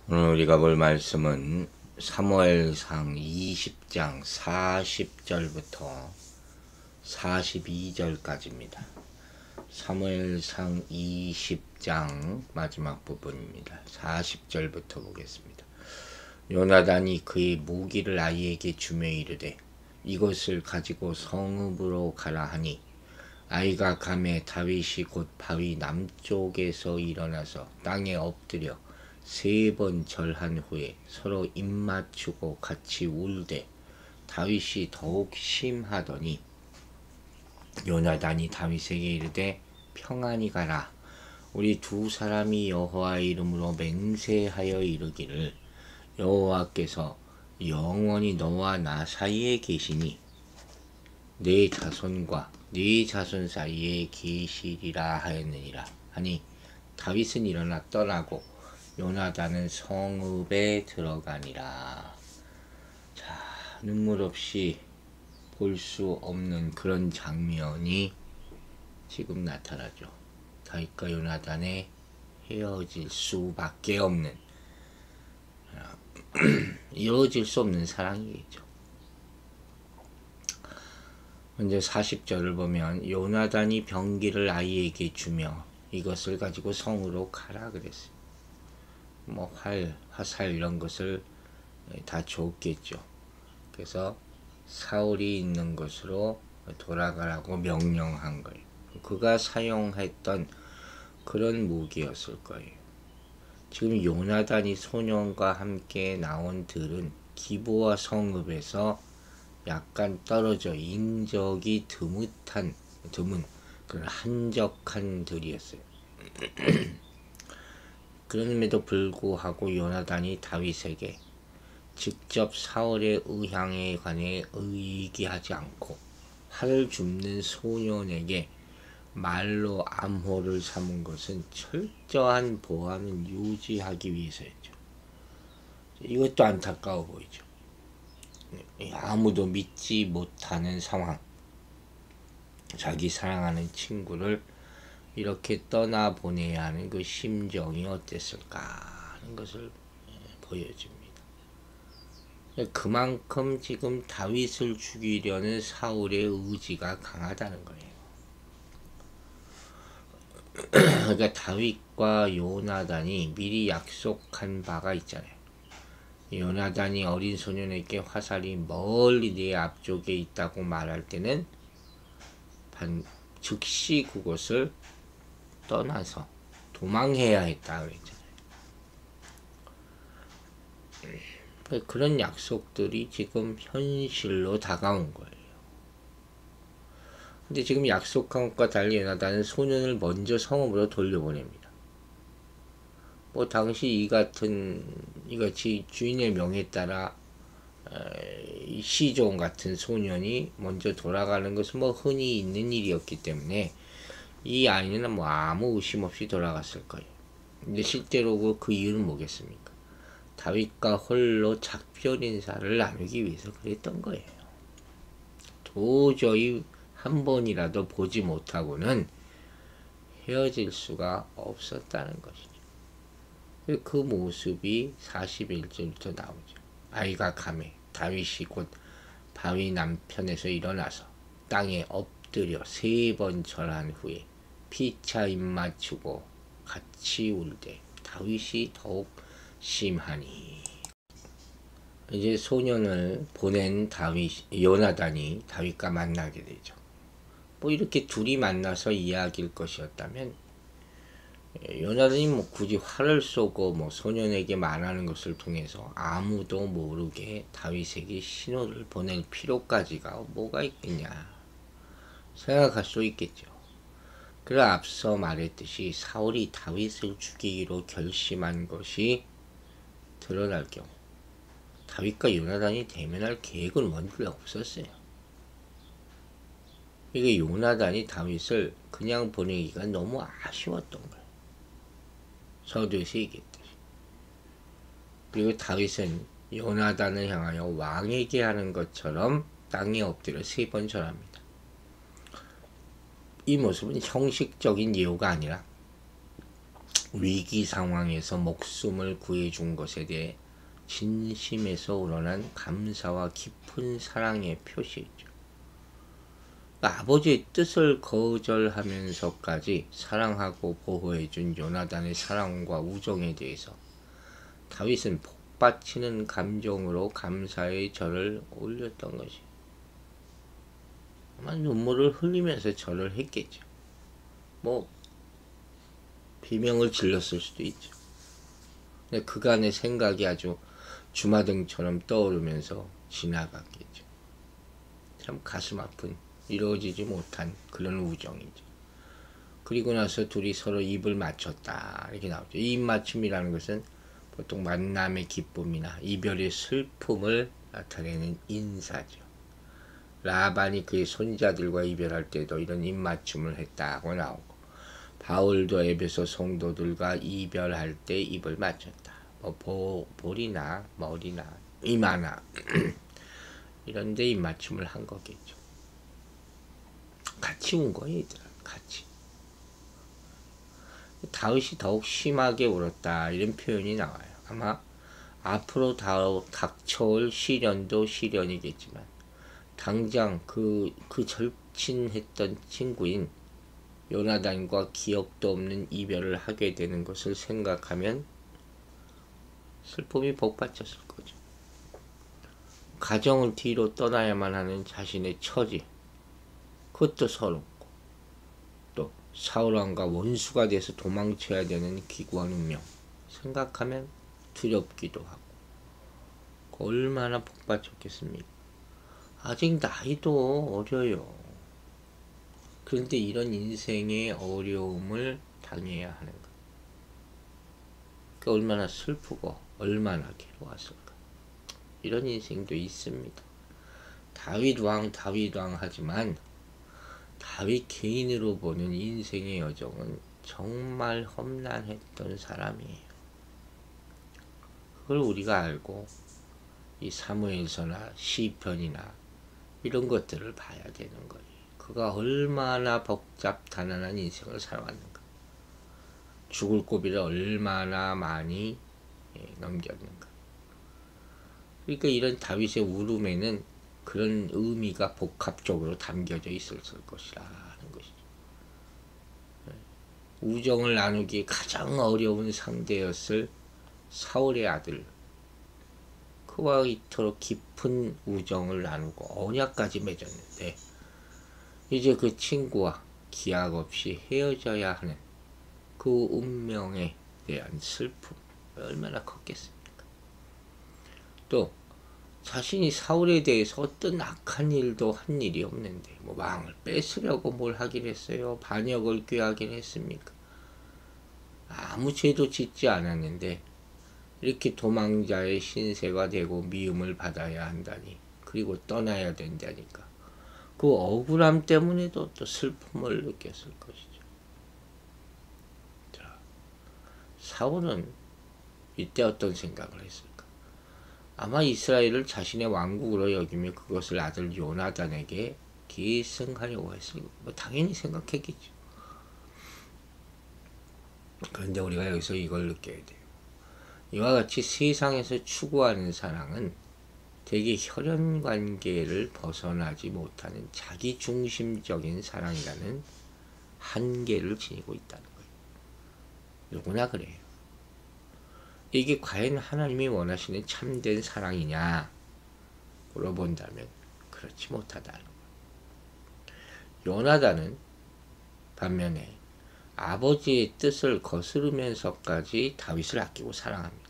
오늘 우리가 볼 말씀은 사무엘상 20장 40절부터 42절까지입니다. 사무엘상 20장 마지막 부분입니다. 40절부터 보겠습니다. 요나단이 그의 무기를 아이에게 주며 이르되 이것을 가지고 성읍으로 가라 하니 아이가 가매 다윗이 곧 바위 남쪽에서 일어나서 땅에 엎드려 3번 절한 후에 서로 입맞추고 같이 울되 다윗이 더욱 심하더니 요나단이 다윗에게 이르되 평안히 가라. 우리 두 사람이 여호와 이름으로 맹세하여 이르기를 여호와께서 영원히 너와 나 사이에 계시니 내 자손과 네 자손 사이에 계시리라 하였느니라 하니 다윗은 일어나 떠나고 요나단은 성읍에 들어가니라. 자, 눈물 없이 볼 수 없는 그런 장면이 지금 나타나죠. 다윗과 요나단의 헤어질 수밖에 없는 이루어질 수 없는 사랑이겠죠. 먼저 40절을 보면 요나단이 병기를 아이에게 주며 이것을 가지고 성으로 가라 그랬어요. 뭐 화살 이런 것을 다 줬겠죠. 그래서 사울이 있는 곳으로 돌아가라고 명령한 거예요. 그가 사용했던 그런 무기였을 거예요. 지금 요나단이 소년과 함께 나온 들은 기브와 성읍에서 약간 떨어져 인적이 드문 그런 한적한 들이었어요. 그럼에도 불구하고 요나단이 다윗에게 직접 사울의 의향에 관해 의기하지 않고 활을 줍는 소년에게 말로 암호를 삼은 것은 철저한 보안을 유지하기 위해서였죠. 이것도 안타까워 보이죠. 아무도 믿지 못하는 상황, 자기 사랑하는 친구를 이렇게 떠나보내야 하는 그 심정이 어땠을까 하는 것을 보여줍니다. 그만큼 지금 다윗을 죽이려는 사울의 의지가 강하다는 거예요. 그러니까 다윗과 요나단이 미리 약속한 바가 있잖아요. 요나단이 어린 소년에게 화살이 멀리 내 앞쪽에 있다고 말할 때는 즉시 그곳을 떠나서 도망해야 했다 그랬잖아요. 그런 약속들이 지금 현실로 다가온 거예요. 근데 지금 약속한 것과 달리 요나단은 소년을 먼저 성읍으로 돌려보냅니다. 뭐 당시 이같이 주인의 명에 따라 시종 같은 소년이 먼저 돌아가는 것은 뭐 흔히 있는 일이었기 때문에 이 아이는 뭐 아무 의심 없이 돌아갔을 거예요. 근데 실제로 그 이유는 뭐겠습니까? 다윗과 홀로 작별 인사를 나누기 위해서 그랬던 거예요. 도저히 한 번이라도 보지 못하고는 헤어질 수가 없었다는 것이죠. 그 모습이 41절부터 나오죠. 아이가 가매 다윗이 곧 바위 남편에서 일어나서 땅에 엎드려 3번 절한 후에 피차 입맞추고 같이 울되 다윗이 더욱 심하니. 이제 소년을 보낸 요나단이 다윗과 만나게 되죠. 뭐 이렇게 둘이 만나서 이야기할 것이었다면 요나단이 뭐 굳이 활을 쏘고 뭐 소년에게 말하는 것을 통해서 아무도 모르게 다윗에게 신호를 보낼 필요까지가 뭐가 있겠냐 생각할 수 있겠죠. 그래 앞서 말했듯이 사울이 다윗을 죽이기로 결심한 것이 드러날 경우 다윗과 요나단이 대면할 계획은 원래 없었어요. 이게 요나단이 다윗을 그냥 보내기가 너무 아쉬웠던 거예요. 서두에서 얘기했듯이. 그리고 다윗은 요나단을 향하여 왕에게 하는 것처럼 땅에 엎드려 3번 절합니다. 이 모습은 형식적인 예우가 아니라 위기 상황에서 목숨을 구해준 것에 대해 진심에서 우러난 감사와 깊은 사랑의 표시죠. 그러니까 아버지의 뜻을 거절하면서까지 사랑하고 보호해준 요나단의 사랑과 우정에 대해서 다윗은 복받치는 감정으로 감사의 절을 올렸던 것이, 아마 눈물을 흘리면서 절을 했겠죠. 뭐 비명을 질렀을 수도 있죠. 근데 그간의 생각이 아주 주마등처럼 떠오르면서 지나갔겠죠. 참 가슴 아픈, 이루어지지 못한 그런 우정이죠. 그리고 나서 둘이 서로 입을 맞췄다 이렇게 나오죠. 이 입맞춤이라는 것은 보통 만남의 기쁨이나 이별의 슬픔을 나타내는 인사죠. 라반이 그의 손자들과 이별할 때도 이런 입맞춤을 했다고 나오고, 바울도 에베소 성도들과 이별할 때 입을 맞췄다. 뭐 볼이나 머리나 이마나 이런 데 입맞춤을 한 거겠죠. 같이 운 거예요, 얘들아. 같이. 다윗이 더욱 심하게 울었다 이런 표현이 나와요. 아마 앞으로 닥쳐올 시련도 시련이겠지만 당장 그 절친했던 친구인 요나단과 기억도 없는 이별을 하게 되는 것을 생각하면 슬픔이 복받쳤을 거죠. 가정을 뒤로 떠나야만 하는 자신의 처지, 그것도 서럽고, 또 사울왕과 원수가 돼서 도망쳐야 되는 기구한 운명 생각하면 두렵기도 하고, 얼마나 복받쳤겠습니까? 아직 나이도 어려요. 그런데 이런 인생의 어려움을 당해야 하는 것, 그 얼마나 슬프고 얼마나 괴로웠을까. 이런 인생도 있습니다. 다윗 왕 하지만 다윗 개인으로 보는 인생의 여정은 정말 험난했던 사람이에요. 그걸 우리가 알고 이 사무엘서나 시편이나 이런 것들을 봐야 되는 거예요. 그가 얼마나 복잡단단한 인생을 살아왔는가, 죽을 고비를 얼마나 많이 넘겼는가. 그러니까 이런 다윗의 울음에는 그런 의미가 복합적으로 담겨져 있었을 것이라는 것이죠. 우정을 나누기 가장 어려운 상대였을 사울의 아들, 그와 이토록 깊은 우정을 나누고 언약까지 맺었는데 이제 그 친구와 기약 없이 헤어져야 하는 그 운명에 대한 슬픔 얼마나 컸겠습니까? 또 자신이 사울에 대해서 어떤 악한 일도 한 일이 없는데 뭐 왕을 뺏으려고 뭘 하긴 했어요? 반역을 꾀하긴 했습니까? 아무 죄도 짓지 않았는데 이렇게 도망자의 신세가 되고 미움을 받아야 한다니, 그리고 떠나야 된다니까, 그 억울함 때문에도 또 슬픔을 느꼈을 것이죠. 자, 사울은 이때 어떤 생각을 했을까? 아마 이스라엘을 자신의 왕국으로 여기며 그것을 아들 요나단에게 계승하려고 했을 거예요. 뭐 당연히 생각했겠죠. 그런데 우리가 여기서 이걸 느껴야 돼요. 이와 같이 세상에서 추구하는 사랑은 되게 혈연관계를 벗어나지 못하는 자기중심적인 사랑이라는 한계를 지니고 있다는 거예요. 누구나 그래요. 이게 과연 하나님이 원하시는 참된 사랑이냐 물어본다면 그렇지 못하다는 거예요. 요나단은 반면에 아버지의 뜻을 거스르면서까지 다윗을 아끼고 사랑합니다.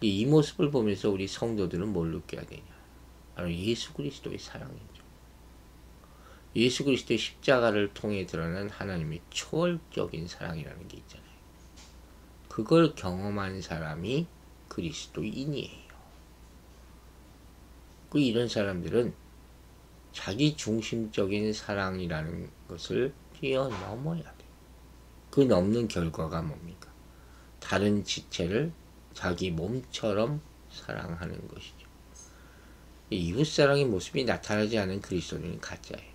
이 모습을 보면서 우리 성도들은 뭘 느껴야 되냐? 바로 예수 그리스도의 사랑이죠. 예수 그리스도의 십자가를 통해 드러난 하나님의 초월적인 사랑이라는 게 있잖아요. 그걸 경험한 사람이 그리스도인이에요. 이런 사람들은 자기 중심적인 사랑이라는 것을 뛰어넘어야 돼요. 그 넘는 결과가 뭡니까? 다른 지체를 자기 몸처럼 사랑하는 것이죠. 이웃사랑의 모습이 나타나지 않은 그리스도인은 가짜예요.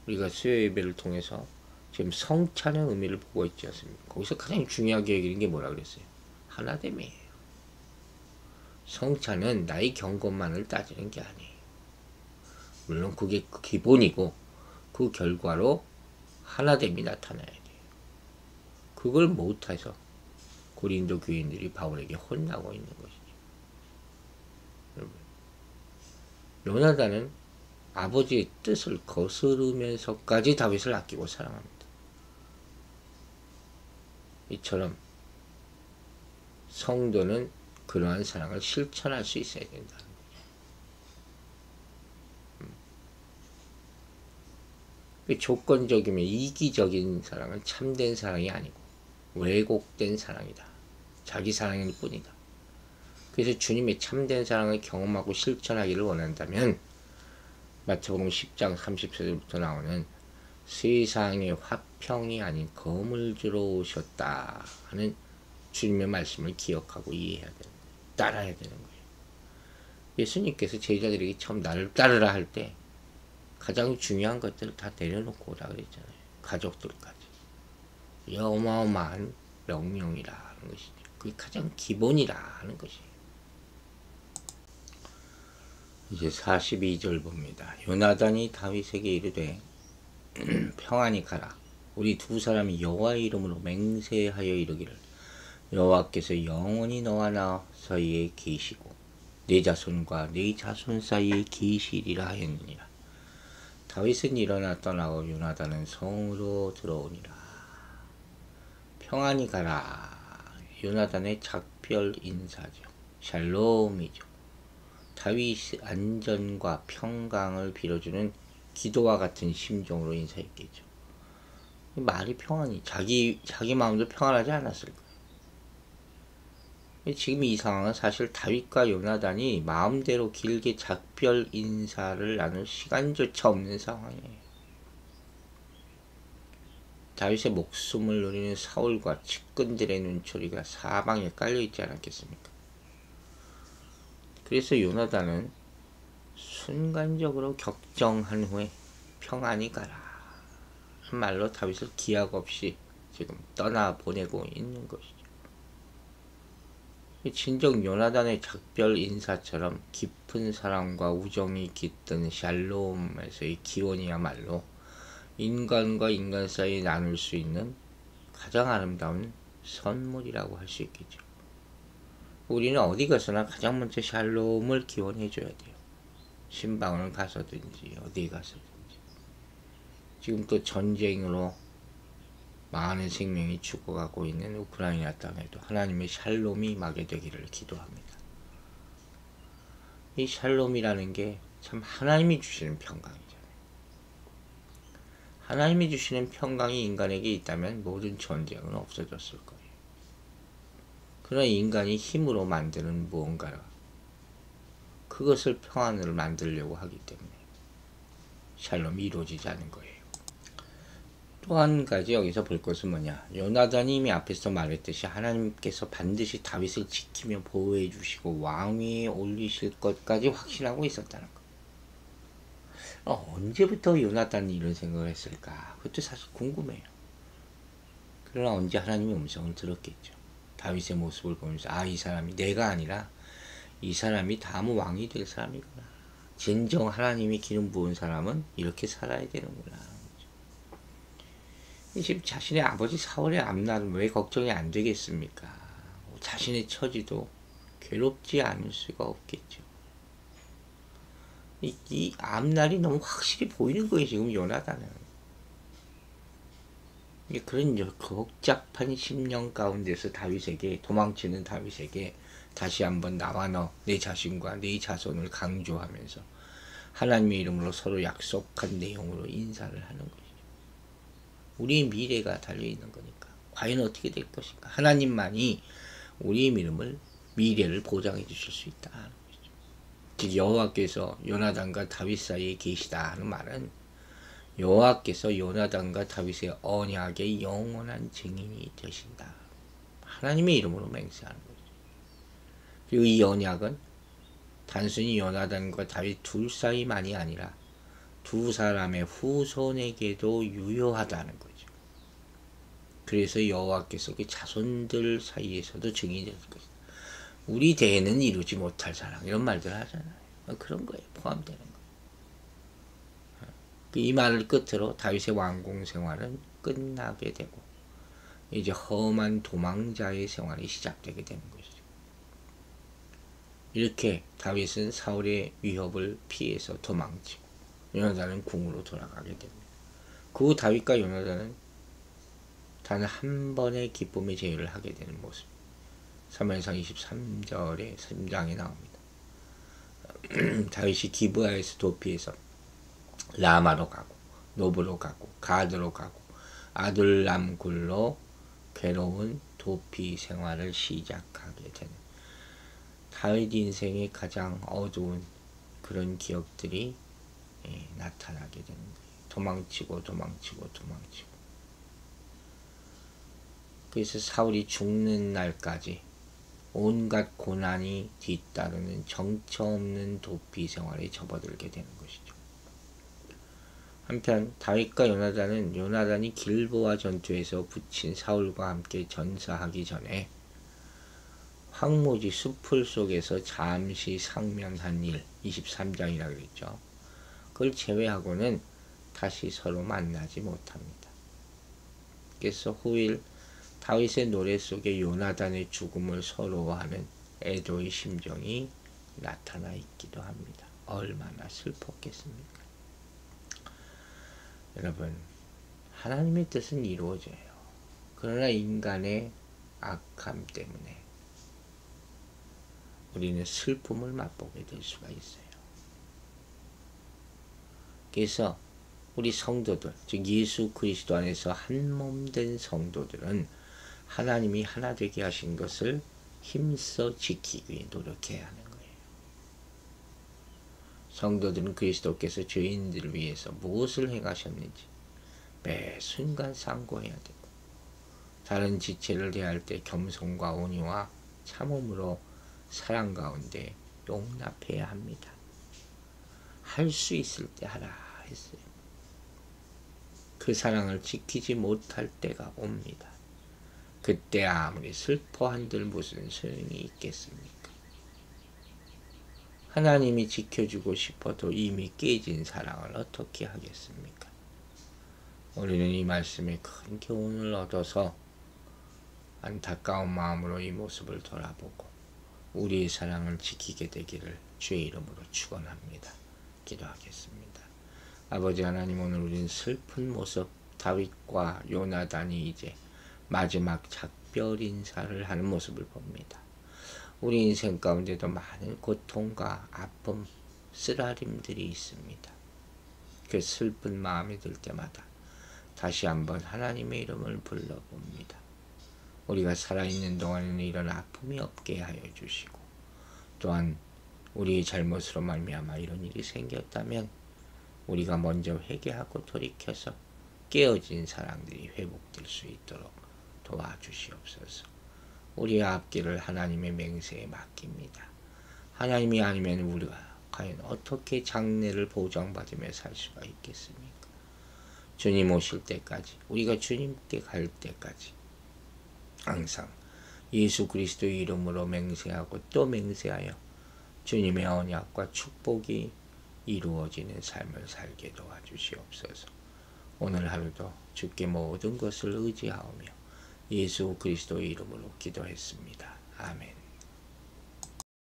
우리가 수요 예배를 통해서 지금 성찬의 의미를 보고 있지 않습니까? 거기서 가장 중요하게 여기는 게 뭐라 그랬어요? 하나됨이에요. 성찬은 나의 경건만을 따지는 게 아니에요. 물론 그게 기본이고 그 결과로 하나됨이 나타나야 돼요. 그걸 못해서 고린도 교인들이 바울에게 혼나고 있는 것이죠. 여러분, 요나단은 아버지의 뜻을 거스르면서까지 다윗을 아끼고 사랑합니다. 이처럼 성도는 그러한 사랑을 실천할 수 있어야 된다는 거죠. 조건적이면 이기적인 사랑은 참된 사랑이 아니고 왜곡된 사랑이다. 자기 사랑일 뿐이다. 그래서 주님의 참된 사랑을 경험하고 실천하기를 원한다면 마태복음 10장 30절부터 나오는 세상의 화평이 아닌 검을 주러 오셨다 하는 주님의 말씀을 기억하고 이해해야 되는 거예요. 따라야 되는 거예요. 예수님께서 제자들에게 처음 나를 따르라 할 때 가장 중요한 것들을 다 내려놓고 오라 그랬잖아요. 가족들까지. 이 어마어마한 명령이라는 것이죠. 그게 가장 기본이라 하는 것이에요. 이제 42절 봅니다. 요나단이 다윗에게 이르되 평안히 가라. 우리 두 사람이 여호와의 이름으로 맹세하여 이르기를 여호와께서 영원히 너와 나 사이에 계시고 네 자손과 네 자손 사이에 계시리라 하였느니라. 다윗은 일어나 떠나고 요나단은 성으로 들어오니라. 평안히 가라. 요나단의 작별 인사죠. 샬롬이죠. 다윗의 안전과 평강을 빌어주는 기도와 같은 심정으로 인사했겠죠. 말이 평안히 자기 마음도 평안하지 않았을 거예요. 지금 이 상황은 사실 다윗과 요나단이 마음대로 길게 작별 인사를 나눌 시간조차 없는 상황이에요. 다윗의 목숨을 노리는 사울과 측근들의 눈초리가 사방에 깔려있지 않았겠습니까? 그래서 요나단은 순간적으로 격정한 후에 평안히 가라 한 말로 다윗을 기약 없이 지금 떠나보내고 있는 것이죠. 진정 요나단의 작별 인사처럼 깊은 사랑과 우정이 깃든 샬롬에서의 기원이야말로 인간과 인간 사이에 나눌 수 있는 가장 아름다운 선물이라고 할 수 있겠죠. 우리는 어디 가서나 가장 먼저 샬롬을 기원해 줘야 돼요. 신방을 가서든지 어디 가서든지. 지금 또 전쟁으로 많은 생명이 죽어가고 있는 우크라이나 땅에도 하나님의 샬롬이 임하게 되기를 기도합니다. 이 샬롬이라는 게 참 하나님이 주시는 평강이잖아요. 하나님이 주시는 평강이 인간에게 있다면 모든 전쟁은 없어졌을 거예요. 그러나 인간이 힘으로 만드는 무언가 그것을 평안을 만들려고 하기 때문에 샬롬이 이루어지지 않은 거예요. 또 한 가지 여기서 볼 것은 뭐냐. 요나단이 이미 앞에서 말했듯이 하나님께서 반드시 다윗을 지키며 보호해 주시고 왕위에 올리실 것까지 확신하고 있었다는 거. 언제부터 요나단이 이런 생각을 했을까? 그것도 사실 궁금해요. 그러나 언제 하나님의 음성을 들었겠죠. 다윗의 모습을 보면서 이 사람이 내가 아니라 이 사람이 다음 왕이 될 사람이구나. 진정 하나님이 기름 부은 사람은 이렇게 살아야 되는구나. 지금 자신의 아버지 사울의 앞날은 왜 걱정이 안 되겠습니까? 자신의 처지도 괴롭지 않을 수가 없겠죠. 이 앞날이 너무 확실히 보이는 거예요. 지금 요나단은. 그런 복잡한 심령 가운데서 다윗에게 도망치는 다윗에게 다시 한번 나와 너 내 자신과 내 자손을 강조하면서 하나님의 이름으로 서로 약속한 내용으로 인사를 하는 거예요. 우리의 미래가 달려있는 거니까 과연 어떻게 될 것인가. 하나님만이 우리의 미래를 보장해 주실 수 있다 하는 거죠. 즉 여호와께서 요나단과 다윗 사이에 계시다 하는 말은 여호와께서 요나단과 다윗의 언약의 영원한 증인이 되신다. 하나님의 이름으로 맹세하는 거죠. 그리고 이 언약은 단순히 요나단과 다윗 둘 사이만이 아니라 두 사람의 후손에게도 유효하다는 거죠. 그래서 여호와께서 그 자손들 사이에서도 증인이 될 것이다. 우리 대에는 이루지 못할 사랑 이런 말들 하잖아요. 그런 거에 포함되는 거예요. 이 말을 끝으로 다윗의 왕궁 생활은 끝나게 되고 이제 험한 도망자의 생활이 시작되게 되는 것이죠. 이렇게 다윗은 사울의 위협을 피해서 도망치고 요나단은 궁으로 돌아가게 됩니다. 그 후 다윗과 요나단은 단 한 번의 기쁨의 제의를 하게 되는 모습. 사무엘상 23절에 3장에 나옵니다. 다윗이 기브아에서 도피해서 라마로 가고 노브로 가고 가드로 가고 아둘람 굴로 괴로운 도피 생활을 시작하게 되는 다윗 인생의 가장 어두운 그런 기억들이 나타나게 되는 거예요. 도망치고 그래서 사울이 죽는 날까지 온갖 고난이 뒤따르는 정처 없는 도피 생활에 접어들게 되는 것이죠. 한편 다윗과 요나단이 길보아 전투에서 붙인 사울과 함께 전사하기 전에 황무지 숲풀 속에서 잠시 상면한 일 23장이라고 그랬죠. 그걸 제외하고는 다시 서로 만나지 못합니다. 그래서 후일 다윗의 노래 속에 요나단의 죽음을 서러워하는 애도의 심정이 나타나 있기도 합니다. 얼마나 슬펐겠습니까? 여러분, 하나님의 뜻은 이루어져요. 그러나 인간의 악함 때문에 우리는 슬픔을 맛보게 될 수가 있어요. 그래서 우리 성도들, 즉 예수 그리스도 안에서 한 몸 된 성도들은 하나님이 하나 되게 하신 것을 힘써 지키기 위해 노력해야 하는 거예요. 성도들은 그리스도께서 죄인들을 위해서 무엇을 행하셨는지 매 순간 상고해야 되고 다른 지체를 대할 때 겸손과 온유와 참음으로 사랑 가운데 용납해야 합니다. 할 수 있을 때 하라 했어요. 그 사랑을 지키지 못할 때가 옵니다. 그때 아무리 슬퍼한들 무슨 소용이 있겠습니까? 하나님이 지켜주고 싶어도 이미 깨진 사랑을 어떻게 하겠습니까? 우리는 이 말씀에 큰 교훈을 얻어서 안타까운 마음으로 이 모습을 돌아보고 우리의 사랑을 지키게 되기를 주의 이름으로 축원합니다. 기도하겠습니다. 아버지 하나님, 오늘 우리는 슬픈 모습 다윗과 요나단이 이제 마지막 작별 인사를 하는 모습을 봅니다. 우리 인생 가운데도 많은 고통과 아픔, 쓰라림들이 있습니다. 그 슬픈 마음이 들 때마다 다시 한번 하나님의 이름을 불러봅니다. 우리가 살아있는 동안에는 이런 아픔이 없게 하여 주시고 또한 우리의 잘못으로 말미암아 이런 일이 생겼다면 우리가 먼저 회개하고 돌이켜서 깨어진 사랑들이 회복될 수 있도록 도와주시옵소서. 우리의 앞길을 하나님의 맹세에 맡깁니다. 하나님이 아니면 우리가 과연 어떻게 장래를 보장받으며 살 수가 있겠습니까? 주님 오실 때까지, 우리가 주님께 갈 때까지 항상 예수 그리스도의 이름으로 맹세하고 또 맹세하여 주님의 언약과 축복이 이루어지는 삶을 살게 도와주시옵소서. 오늘 하루도 주께 모든 것을 의지하오며 예수 그리스도의 이름으로 기도했습니다. 아멘.